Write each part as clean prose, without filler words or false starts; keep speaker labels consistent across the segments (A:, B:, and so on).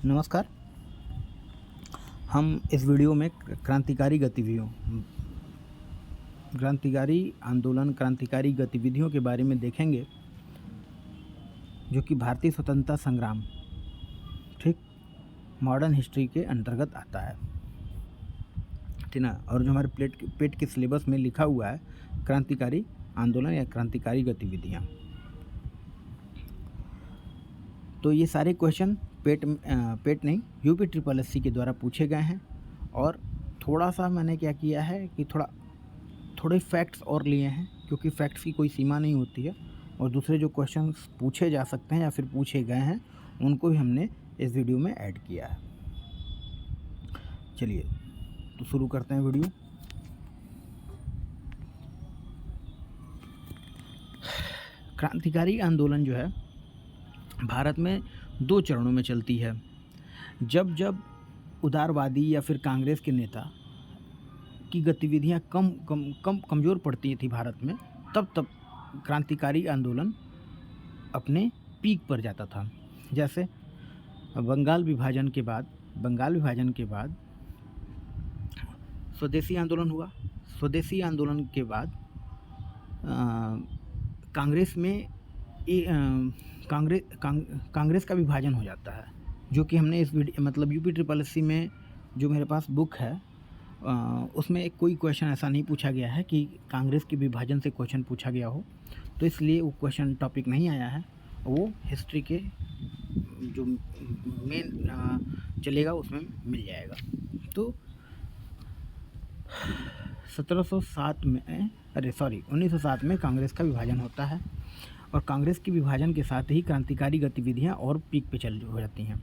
A: नमस्कार। हम इस वीडियो में क्रांतिकारी गतिविधियों के बारे में देखेंगे जो कि भारतीय स्वतंत्रता संग्राम ठीक मॉडर्न हिस्ट्री के अंतर्गत आता है, ठीक ना। और जो हमारे पेट के सिलेबस में लिखा हुआ है क्रांतिकारी आंदोलन या क्रांतिकारी गतिविधियाँ, तो ये सारे क्वेश्चन पेट नहीं UPSSC के द्वारा पूछे गए हैं। और थोड़ा सा मैंने क्या किया है कि थोड़े फैक्ट्स और लिए हैं, क्योंकि फैक्ट्स की कोई सीमा नहीं होती है और दूसरे जो क्वेश्चंस पूछे जा सकते हैं या फिर पूछे गए हैं उनको भी हमने इस वीडियो में ऐड किया है। चलिए तो शुरू करते हैं वीडियो। क्रांतिकारी आंदोलन जो है भारत में 2 चरणों में चलती है। जब उदारवादी या फिर कांग्रेस के नेता की गतिविधियां कमज़ोर पड़ती थी भारत में, तब क्रांतिकारी आंदोलन अपने पीक पर जाता था। जैसे बंगाल विभाजन के बाद स्वदेशी आंदोलन हुआ। स्वदेशी आंदोलन के बाद कांग्रेस का विभाजन हो जाता है, जो कि हमने इस UPSSC में जो मेरे पास बुक है उसमें कोई क्वेश्चन ऐसा नहीं पूछा गया है कि कांग्रेस के विभाजन से क्वेश्चन पूछा गया हो, तो इसलिए वो क्वेश्चन टॉपिक नहीं आया है। वो हिस्ट्री के जो मेन चलेगा उसमें मिल जाएगा। तो 1907 में कांग्रेस का विभाजन होता है और कांग्रेस के विभाजन के साथ ही क्रांतिकारी गतिविधियां और पीक पे हो जाती हैं।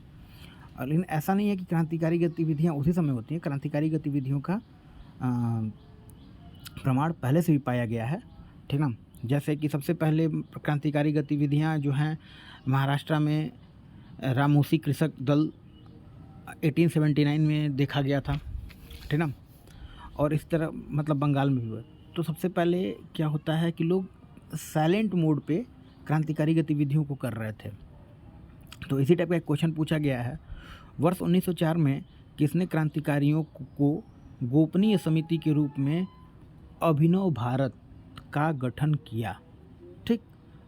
A: और लेकिन ऐसा नहीं है कि क्रांतिकारी गतिविधियां उसी समय होती हैं। क्रांतिकारी गतिविधियों का प्रमाण पहले से भी पाया गया है, ठीक ना। जैसे कि सबसे पहले क्रांतिकारी गतिविधियां जो हैं महाराष्ट्र में रामोसी कृषक दल 1879 में देखा गया था, ठीक ना। और इस तरह बंगाल में भी हुआ। तो सबसे पहले क्या होता है कि लोग साइलेंट मोड पे क्रांतिकारी गतिविधियों को कर रहे थे। तो इसी टाइप का एक क्वेश्चन पूछा गया है, वर्ष 1904 में किसने क्रांतिकारियों को गोपनीय समिति के रूप में अभिनव भारत का गठन किया। ठीक,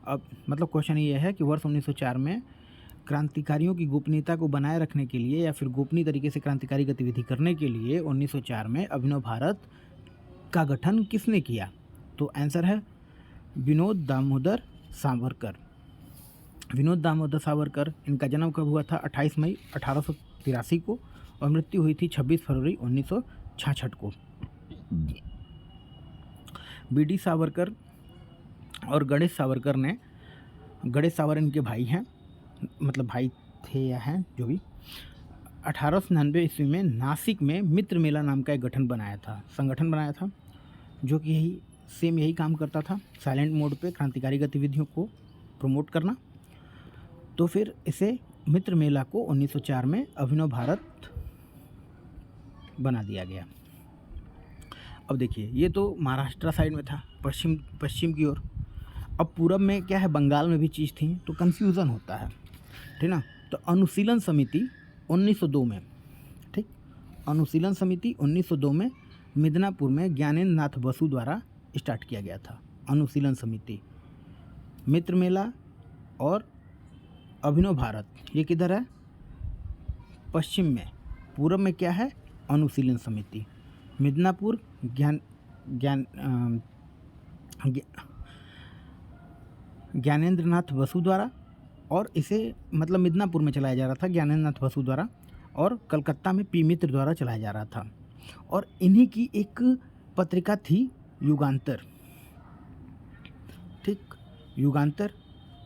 A: अब क्वेश्चन ये है कि वर्ष 1904 में क्रांतिकारियों की गोपनीयता को बनाए रखने के लिए या फिर गोपनीय तरीके से क्रांतिकारी गतिविधि करने के लिए 1904 में अभिनव भारत का गठन किसने किया। तो आंसर है विनोद दामोदर सावरकर। विनोद दामोदर सावरकर, इनका जन्म कब हुआ था? 28 मई 1883 को और मृत्यु हुई थी 26 फरवरी 1966 को। BD सावरकर और गणेश सावरकर इनके भाई हैं, भाई थे या हैं जो भी। 1899 ईस्वी में नासिक में मित्र मेला नाम का एक संगठन बनाया था जो कि यही काम करता था, साइलेंट मोड पे क्रांतिकारी गतिविधियों को प्रमोट करना। तो फिर इसे मित्र मेला को 1904 में अभिनव भारत बना दिया गया। अब देखिए, ये तो महाराष्ट्र साइड में था, पश्चिम की ओर। अब पूरब में क्या है, बंगाल में भी चीज़ थी, तो कंफ्यूजन होता है, ठीक ना। तो अनुशीलन समिति 1902 में, ठीक, अनुशीलन समिति 1902 में मिदनापुर में ज्ञानेंद्र नाथ बसु द्वारा स्टार्ट किया गया था। अनुशीलन समिति, मित्र मेला और अभिनव भारत, ये किधर है? पश्चिम में। पूरब में क्या है? अनुशीलन समिति। मिदनापुर ज्ञानेंद्र नाथ बसु द्वारा, और इसे मिदनापुर में चलाया जा रहा था ज्ञानेंद्र नाथ बसु द्वारा, और कलकत्ता में पी मित्र द्वारा चलाया जा रहा था। और इन्हीं की एक पत्रिका थी युगांतर, ठीक।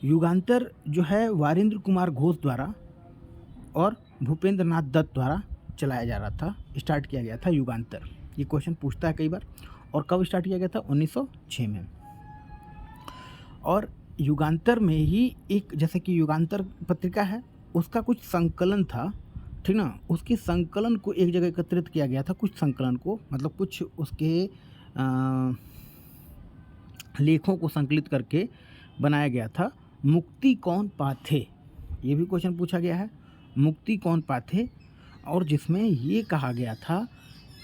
A: युगांतर जो है वारिंद्र कुमार घोष द्वारा और भूपेंद्र नाथ दत्त द्वारा चलाया जा रहा था, स्टार्ट किया गया था युगांतर। ये क्वेश्चन पूछता है कई बार। और कब स्टार्ट किया गया था? 1906 में। और युगांतर में ही एक, जैसे कि युगांतर पत्रिका है, उसका कुछ संकलन था, ठीक ना। उसके संकलन को एक जगह एकत्रित किया गया था, कुछ संकलन को, कुछ उसके लेखों को संकलित करके बनाया गया था। मुक्ति कौन पाथे, ये भी क्वेश्चन पूछा गया है। मुक्ति कौन पाथे, और जिसमें ये कहा गया था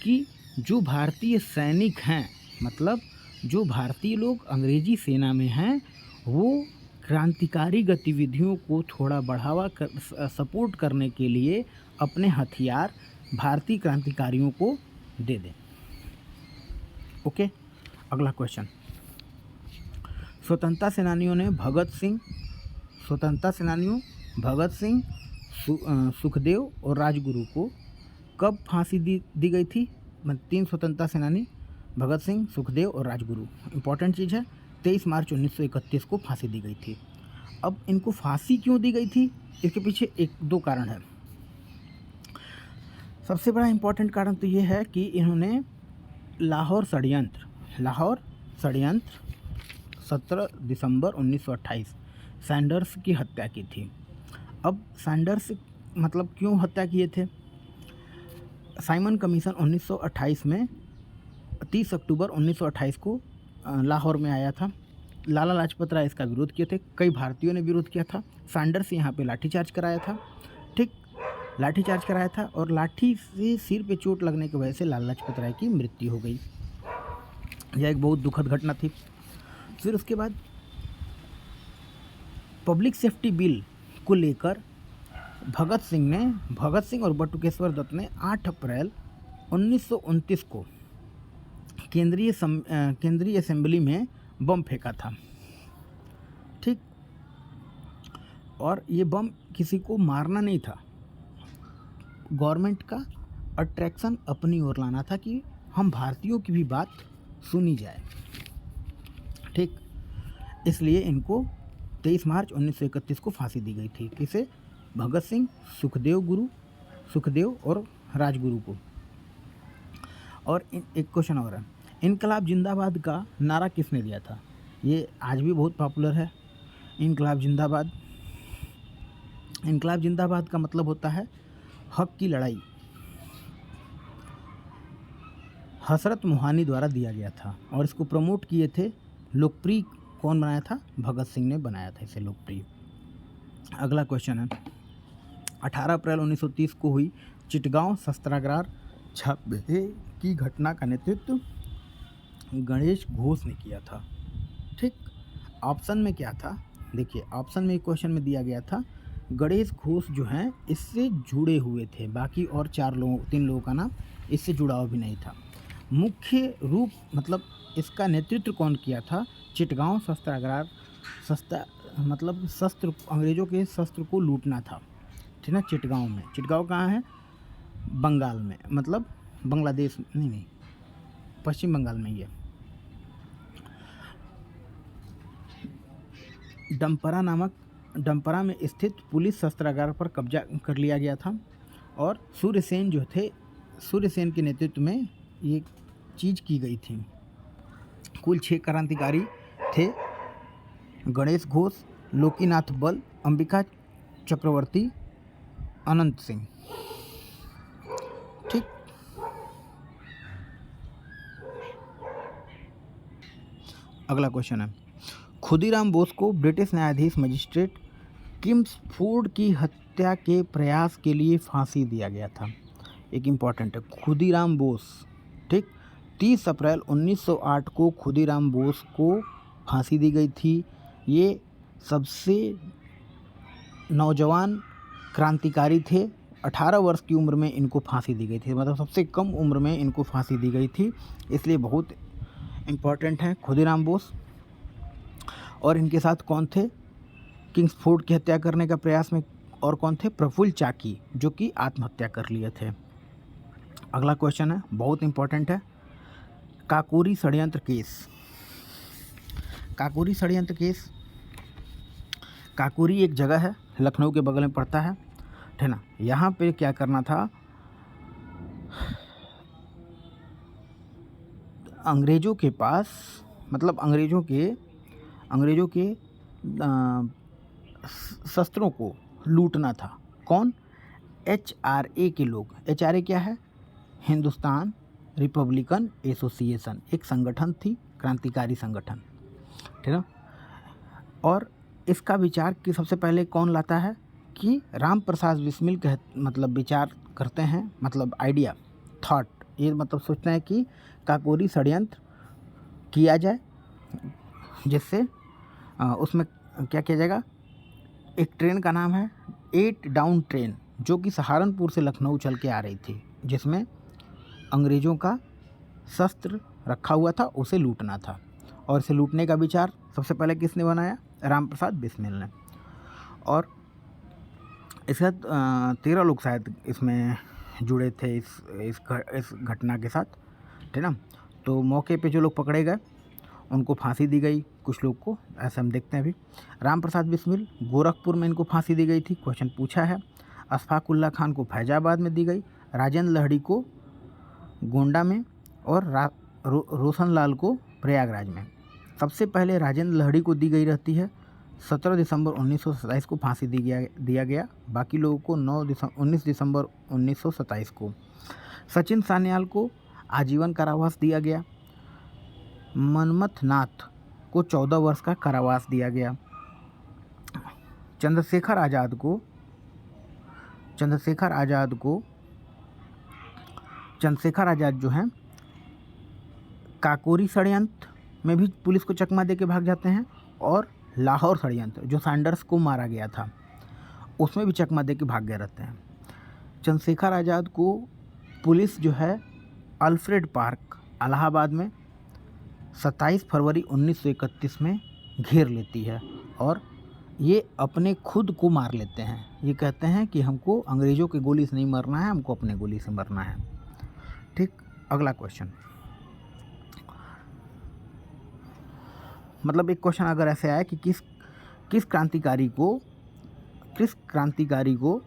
A: कि जो भारतीय सैनिक हैं, मतलब जो भारतीय लोग अंग्रेजी सेना में हैं, वो क्रांतिकारी गतिविधियों को थोड़ा बढ़ावा कर सपोर्ट करने के लिए अपने हथियार भारतीय क्रांतिकारियों को दे दें। ओके, अगला क्वेश्चन। स्वतंत्रता सेनानियों भगत सिंह, सुखदेव और राजगुरु को कब फांसी दी गई थी? 3 स्वतंत्रता सेनानी भगत सिंह, सुखदेव और राजगुरु, इंपॉर्टेंट चीज़ है, 23 मार्च 1931 को फांसी दी गई थी। अब इनको फांसी क्यों दी गई थी, इसके पीछे 1-2 कारण है। सबसे बड़ा इम्पोर्टेंट कारण तो ये है कि इन्होंने लाहौर षड्यंत्र 17 दिसंबर 1928 सैंडर्स की हत्या की थी। अब सैंडर्स मतलब क्यों हत्या किए थे? साइमन कमीशन 1928 में 30 अक्टूबर 1928 को लाहौर में आया था। लाला लाजपत राय इसका विरोध किए थे, कई भारतीयों ने विरोध किया था। सैंडर्स यहाँ पे लाठीचार्ज कराया था, ठीक, लाठीचार्ज कराया था और लाठी से सिर पे चोट लगने की वजह से लाला लाजपत राय की मृत्यु हो गई। यह एक बहुत दुखद घटना थी। फिर उसके बाद पब्लिक सेफ्टी बिल को लेकर भगत सिंह और बटुकेश्वर दत्त ने 8 अप्रैल 1929 को केंद्रीय असेंबली में बम फेंका था, ठीक, और ये बम किसी को मारना नहीं था, गवर्नमेंट का अट्रैक्शन अपनी ओर लाना था कि हम भारतीयों की भी बात सुनी जाए, ठीक। इसलिए इनको 23 मार्च 1931 को फांसी दी गई थी। किसे? भगत सिंह, सुखदेव और राजगुरु को। और एक क्वेश्चन और है, इनकलाब जिंदाबाद का नारा किसने दिया था? ये आज भी बहुत पॉपुलर है, इनकलाब जिंदाबाद का मतलब होता है हक की लड़ाई। हसरत मोहानी द्वारा दिया गया था और इसको प्रमोट किए थे, लोकप्रिय कौन बनाया था? भगत सिंह ने बनाया था इसे लोकप्रिय। अगला क्वेश्चन है, 18 अप्रैल 1930 को हुई चिटगांव शस्त्रागार छापे की घटना का नेतृत्व गणेश घोष ने किया था, ठीक। ऑप्शन में क्या था? देखिए, ऑप्शन में क्वेश्चन में दिया गया था गणेश घोष जो हैं इससे जुड़े हुए थे, बाकी और 3 लोगों का नाम इससे जुड़ाव भी नहीं था। मुख्य रूप मतलब इसका नेतृत्व कौन किया था? चिटगांव शस्त्रागार, मतलब शस्त्र, अंग्रेजों के शस्त्र को लूटना था, ठीक ना। चिटगांव कहाँ है? बंगाल में, मतलब बांग्लादेश नहीं, पश्चिम बंगाल में ही है। डम्परा में स्थित पुलिस शस्त्रागार पर कब्जा कर लिया गया था और सूर्यसेन के नेतृत्व में ये चीज़ की गई थी। कुल 6 क्रांतिकारी थे, गणेश घोष, लोकीनाथ बल, अंबिका चक्रवर्ती, अनंत सिंह, ठीक। अगला क्वेश्चन है, खुदीराम बोस को ब्रिटिश न्यायाधीश मजिस्ट्रेट किम्सफोर्ड की हत्या के प्रयास के लिए फांसी दिया गया था। एक इम्पॉर्टेंट है, खुदीराम बोस, ठीक। 30 अप्रैल 1908 को खुदीराम बोस को फांसी दी गई थी। ये सबसे नौजवान क्रांतिकारी थे, 18 वर्ष की उम्र में इनको फांसी दी गई थी, मतलब सबसे कम उम्र में इनको फांसी दी गई थी, इसलिए बहुत इम्पॉर्टेंट है खुदीराम बोस। और इनके साथ कौन थे किंग्सफोर्ड की हत्या करने का प्रयास में? और कौन थे? प्रफुल्ल चाकी, जो कि आत्महत्या कर लिए थे। अगला क्वेश्चन है, बहुत इम्पॉर्टेंट है, काकोरी षड्यंत्र केस। काकोरी एक जगह है, लखनऊ के बगल में पड़ता है, ठीक ना। यहाँ पे क्या करना था, अंग्रेज़ों के पास, मतलब अंग्रेज़ों के शस्त्रों को लूटना था। कौन? HRA के लोग। HRA क्या है? हिंदुस्तान रिपब्लिकन एसोसिएशन, एक संगठन थी, क्रांतिकारी संगठन, ठीक है। और इसका विचार कि सबसे पहले कौन लाता है? कि राम प्रसाद बिस्मिल मतलब विचार करते हैं, मतलब आइडिया, थॉट, ये मतलब सोचते हैं कि काकोरी षड्यंत्र किया जाए, जिससे उसमें क्या किया जाएगा। एक ट्रेन का नाम है 8 डाउन ट्रेन, जो कि सहारनपुर से लखनऊ चल के आ रही थी, जिसमें अंग्रेज़ों का शस्त्र रखा हुआ था, उसे लूटना था। और इसे लूटने का विचार सबसे पहले किसने बनाया? राम प्रसाद बिस्मिल ने। और इसके साथ 13 लोग शायद इसमें जुड़े थे इस घटना के साथ, ठीक ना। तो मौके पे जो लोग पकड़े गए उनको फांसी दी गई, कुछ लोग को, ऐसा हम देखते हैं अभी। राम प्रसाद बिस्मिल, गोरखपुर में इनको फांसी दी गई थी, क्वेश्चन पूछा है। अशफाकुल्ला खान को फैजाबाद में दी गई, राजेंद्र लहड़ी को गोंडा में, और रोशन लाल को प्रयागराज में। सबसे पहले राजेंद्र लहड़ी को दी गई रहती है 17 दिसंबर 1927 को फांसी दिया गया। बाकी लोगों को 19 दिसंबर 1927 को। सचिन सान्याल को आजीवन कारावास दिया गया। मनमथ नाथ को 14 वर्ष का कारावास दिया गया। चंद्रशेखर आज़ाद जो हैं काकोरी षड्यंत्र में भी पुलिस को चकमा दे के भाग जाते हैं, और लाहौर षड्यंत्र जो सैंडर्स को मारा गया था उसमें भी चकमा दे के भाग गए रहते हैं। चंद्रशेखर आज़ाद को पुलिस जो है अल्फ्रेड पार्क इलाहाबाद में 27 फरवरी 1931 में घेर लेती है, और ये अपने खुद को मार लेते हैं। ये कहते हैं कि हमको अंग्रेज़ों की गोली से नहीं मरना है, हमको अपने गोली से मरना है। ठीक, अगला क्वेश्चन, मतलब एक क्वेश्चन अगर ऐसे आया कि किस क्रांतिकारी को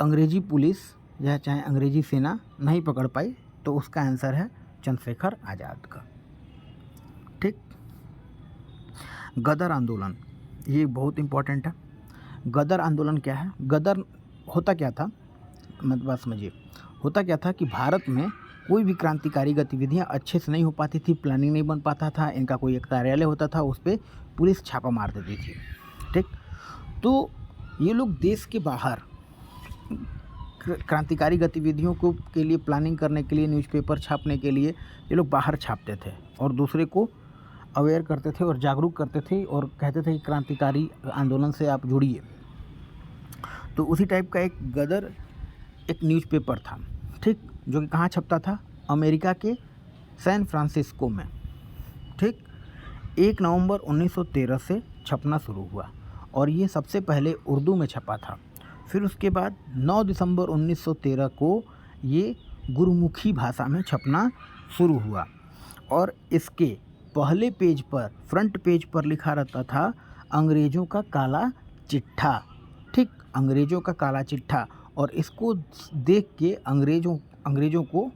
A: अंग्रेजी पुलिस या चाहे अंग्रेजी सेना नहीं पकड़ पाई, तो उसका आंसर है चंद्रशेखर आज़ाद का। ठीक, गदर आंदोलन, ये बहुत इम्पोर्टेंट है। गदर आंदोलन क्या है? गदर होता क्या था, मतलब बात समझिए। होता क्या था कि भारत में कोई भी क्रांतिकारी गतिविधियां अच्छे से नहीं हो पाती थी, प्लानिंग नहीं बन पाता था, इनका कोई एक कार्यालय होता था, उस पर पुलिस छापा मार देती थी। ठीक, तो ये लोग देश के बाहर क्रांतिकारी गतिविधियों के लिए प्लानिंग करने के लिए, न्यूज़पेपर छापने के लिए ये लोग बाहर छापते थे, और दूसरे को अवेयर करते थे और जागरूक करते थे, और कहते थे कि क्रांतिकारी आंदोलन से आप जुड़िए। तो उसी टाइप का एक गदर एक न्यूज़पेपर था, ठीक, जो कि कहाँ छपता था? अमेरिका के सैन फ्रांसिस्को में। ठीक, 1 नवंबर 1913 से छपना शुरू हुआ, और ये सबसे पहले उर्दू में छपा था। फिर उसके बाद 9 दिसंबर 1913 को ये गुरुमुखी भाषा में छपना शुरू हुआ, और इसके पहले पेज पर, फ्रंट पेज पर लिखा रहता था अंग्रेज़ों का काला चिट्ठा। ठीक, अंग्रेज़ों का काला चिट्ठा। और इसको देख के अंग्रेज़ों को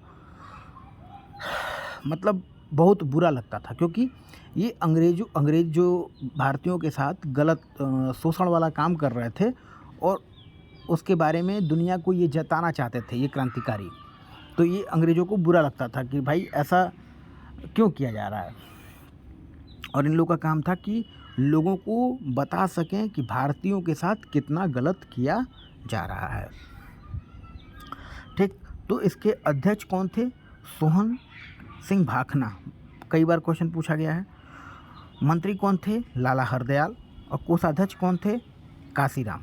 A: मतलब बहुत बुरा लगता था, क्योंकि ये अंग्रेज जो भारतीयों के साथ गलत शोषण वाला काम कर रहे थे, और उसके बारे में दुनिया को ये जताना चाहते थे ये क्रांतिकारी। तो ये अंग्रेज़ों को बुरा लगता था कि भाई ऐसा क्यों किया जा रहा है। और इन लोगों का काम था कि लोगों को बता सकें कि भारतीयों के साथ कितना गलत किया जा रहा है। ठीक, तो इसके अध्यक्ष कौन थे? सोहन सिंह भाखना, कई बार क्वेश्चन पूछा गया है। मंत्री कौन थे? लाला हरदयाल। और कोषाध्यक्ष कौन थे? काशीराम।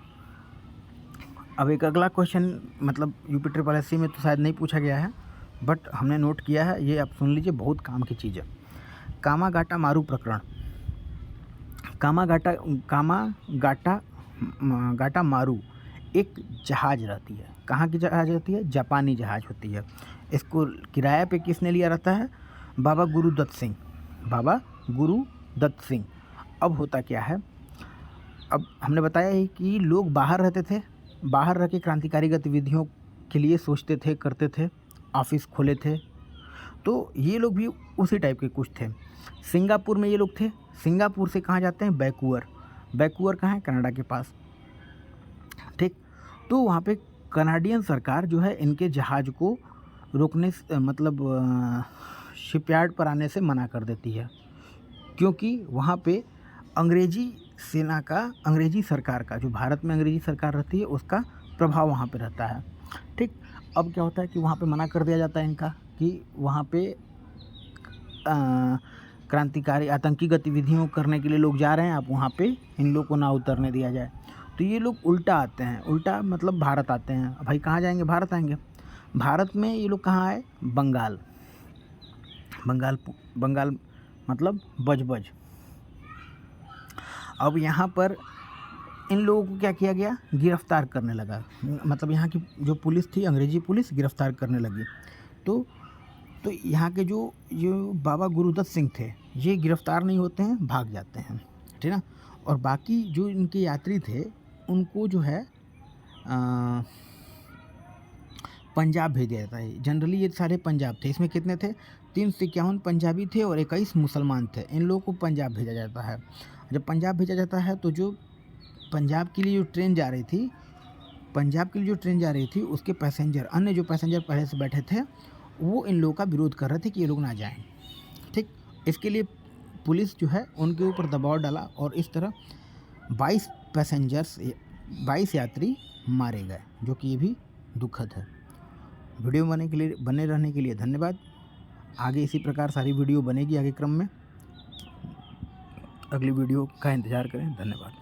A: अब एक अगला क्वेश्चन, मतलब यूपी ट्रिपल एससी में तो शायद नहीं पूछा गया है, बट हमने नोट किया है, ये आप सुन लीजिए, बहुत काम की चीज़ है। कामागाटा मारू प्रकरण। कामागाटा मारू एक जहाज़ रहती है। कहाँ की जहाज़ रहती है? जापानी जहाज़ होती है। इसको किराए पे किसने लिया रहता है? बाबा गुरुदत्त सिंह। अब होता क्या है, अब हमने बताया ही कि लोग बाहर रहते थे, बाहर रह के क्रांतिकारी गतिविधियों के लिए सोचते थे, करते थे, ऑफिस खोले थे। तो ये लोग भी उसी टाइप के कुछ थे। सिंगापुर में ये लोग थे। सिंगापुर से कहाँ जाते हैं? वैंकूवर कहाँ है? कनाडा के पास। ठीक, तो वहाँ पे कनाडियन सरकार जो है इनके जहाज़ को रोकने मतलब शिपयार्ड पर आने से मना कर देती है, क्योंकि वहाँ पे अंग्रेजी सेना का, अंग्रेजी सरकार का, जो भारत में अंग्रेजी सरकार रहती है उसका प्रभाव वहाँ पे रहता है। ठीक, अब क्या होता है कि वहाँ पे मना कर दिया जाता है इनका कि वहाँ पे क्रांतिकारी आतंकी गतिविधियों करने के लिए लोग जा रहे हैं, आप वहाँ पे इन लोग को ना उतरने दिया जाए। तो ये लोग उल्टा आते हैं, उल्टा मतलब भारत आते हैं। भाई कहाँ जाएंगे? भारत आएंगे। भारत में ये लोग कहाँ आए? बंगाल। बंगाल मतलब बज। अब यहाँ पर इन लोगों को क्या किया गया? गिरफ्तार करने लगा, मतलब यहाँ की जो पुलिस थी, अंग्रेजी पुलिस, गिरफ्तार करने लगी। तो यहाँ के जो बाबा गुरुदत्त सिंह थे, ये गिरफ्तार नहीं होते हैं, भाग जाते हैं, ठीक ना। और बाकी जो इनके यात्री थे उनको जो है पंजाब भेज दिया जाता है। जनरली ये सारे पंजाब थे। इसमें कितने थे? 351 पंजाबी थे और 21 मुसलमान थे। इन लोगों को पंजाब भेजा जाता है। जब पंजाब भेजा जाता है तो जो पंजाब के लिए जो ट्रेन जा रही थी उसके पैसेंजर, अन्य जो पैसेंजर पहले से बैठे थे, वो इन लोगों का विरोध कर रहे थे कि ये लोग ना जाएं। ठीक, इसके लिए पुलिस जो है उनके ऊपर दबाव डाला और इस तरह 22 यात्री मारे गए, जो कि ये भी दुखद है। वीडियो बने रहने के लिए धन्यवाद। आगे इसी प्रकार सारी वीडियो बनेगी आगे क्रम में। अगली वीडियो का इंतज़ार करें। धन्यवाद।